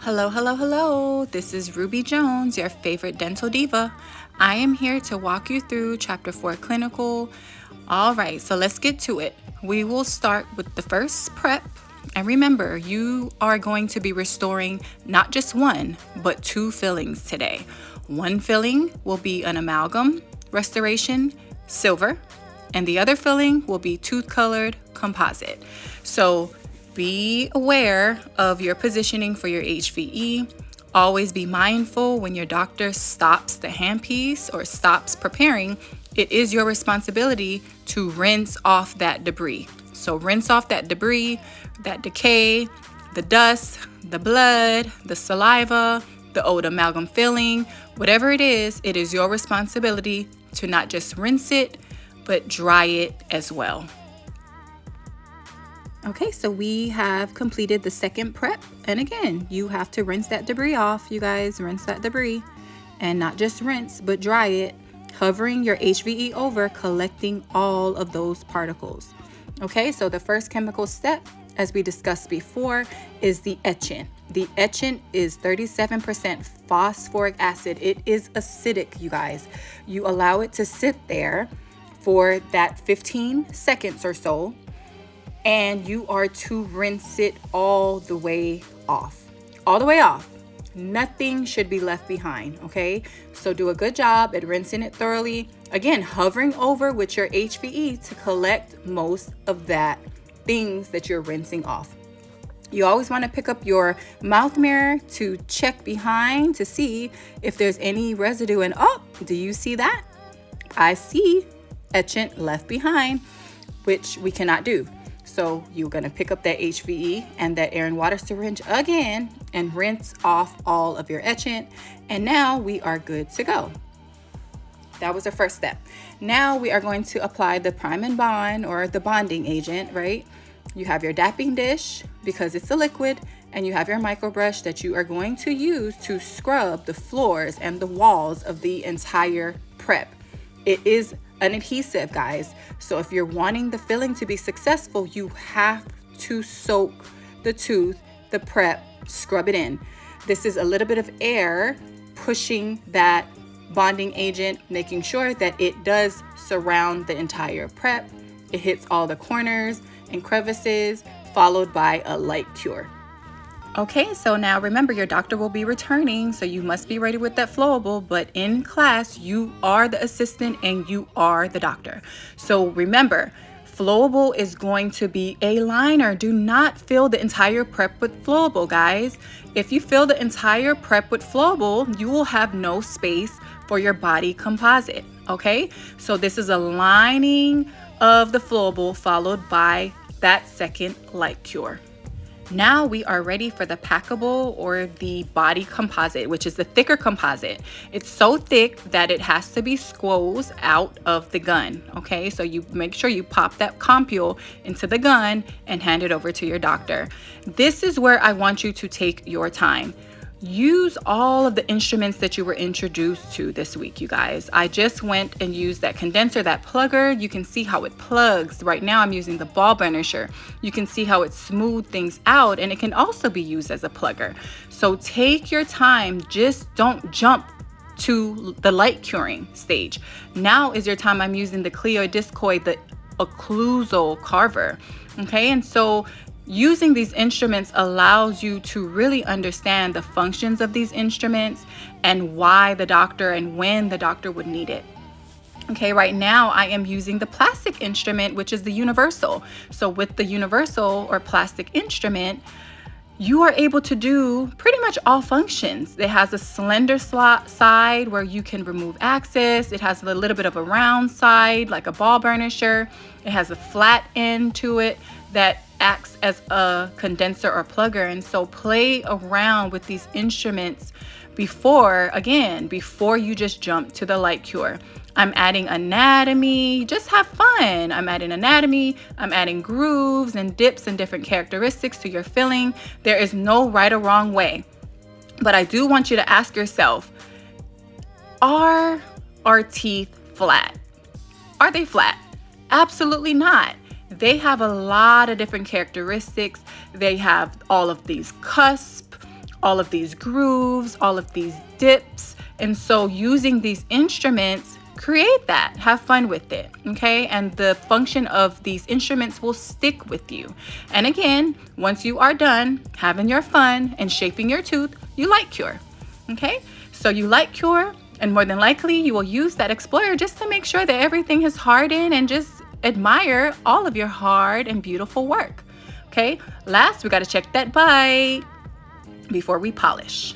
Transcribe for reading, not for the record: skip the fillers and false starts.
Hello, hello, hello. This is Ruby Jones, your favorite dental diva. I am here to walk you through Chapter 4 Clinical. All right, so let's get to it. We will start with the first prep. And remember, you are going to be restoring not just one, but two fillings today. One filling will be an amalgam restoration, silver, and the other filling will be tooth-colored composite. So be aware of your positioning for your HVE. Always be mindful when your doctor stops the handpiece or stops preparing. It is your responsibility to rinse off that debris. So rinse off that debris, that decay, the dust, the blood, the saliva, the old amalgam filling, whatever it is your responsibility to not just rinse it, but dry it as well. Okay, so we have completed the second prep. And again, you have to rinse that debris off, you guys. Rinse that debris. And not just rinse, but dry it, hovering your HVE over, collecting all of those particles. Okay, so the first chemical step, as we discussed before, is the etching. The etching is 37% phosphoric acid. It is acidic, you guys. You allow it to sit there for that 15 seconds or so, and you are to rinse it all the way off. All the way off. Nothing should be left behind, okay? So do a good job at rinsing it thoroughly. Again, hovering over with your HVE to collect most of that things that you're rinsing off. You always want to pick up your mouth mirror to check behind to see if there's any residue. And oh, do you see that? I see etchant left behind, which we cannot do. So you're going to pick up that HVE and that air and water syringe again and rinse off all of your etchant. And now we are good to go. That was the first step. Now we are going to apply the prime and bond, or the bonding agent, right? You have your dapping dish because it's a liquid, and you have your micro brush that you are going to use to scrub the floors and the walls of the entire prep. It is an adhesive, guys. So if you're wanting the filling to be successful, you have to soak the tooth, the prep, scrub it in. This is a little bit of air pushing that bonding agent, making sure that it does surround the entire prep. It hits all the corners and crevices, followed by a light cure. Okay, so now remember, your doctor will be returning, so you must be ready with that flowable, but in class, you are the assistant and you are the doctor. So remember, flowable is going to be a liner. Do not fill the entire prep with flowable, guys. If you fill the entire prep with flowable, you will have no space for your body composite, okay? So this is a lining of the flowable followed by that second light cure. Now we are ready for the packable, or the body composite, which is the thicker composite. It's so thick that it has to be squoze out of the gun, okay? So you make sure you pop that compule into the gun and hand it over to your doctor. This is where I want you to take your time. Use all of the instruments that you were introduced to this week, you guys. I just went and used that condenser, that plugger. You can see how it plugs. Right now I'm using the ball burnisher. You can see how it smooths things out, and it can also be used as a plugger. So take your time. Just don't jump to the light curing stage. Now is your time. I'm using the cleodiscoid, the occlusal carver. Okay, and so using these instruments allows you to really understand the functions of these instruments and why the doctor and when the doctor would need it. Okay, right now I am using the plastic instrument, which is the universal. So with the universal or plastic instrument, you are able to do pretty much all functions. It has a slender side where you can remove access. It has a little bit of a round side like a ball burnisher. It has a flat end to it that acts as a condenser or plugger. And so play around with these instruments before you just jump to the light cure. I'm adding anatomy, just have fun. I'm adding anatomy, I'm adding grooves and dips and different characteristics to your filling. There is no right or wrong way. But I do want you to ask yourself, are our teeth flat? Are they flat? Absolutely not. They have a lot of different characteristics. They have all of these cusps, all of these grooves, all of these dips. And so using these instruments, create that, have fun with it, okay? And the function of these instruments will stick with you. And again, once you are done having your fun and shaping your tooth, you light cure, okay? So you light cure, and more than likely you will use that Explorer just to make sure that everything has hardened, and just admire all of your hard and beautiful work, okay? Last, we gotta check that bite before we polish.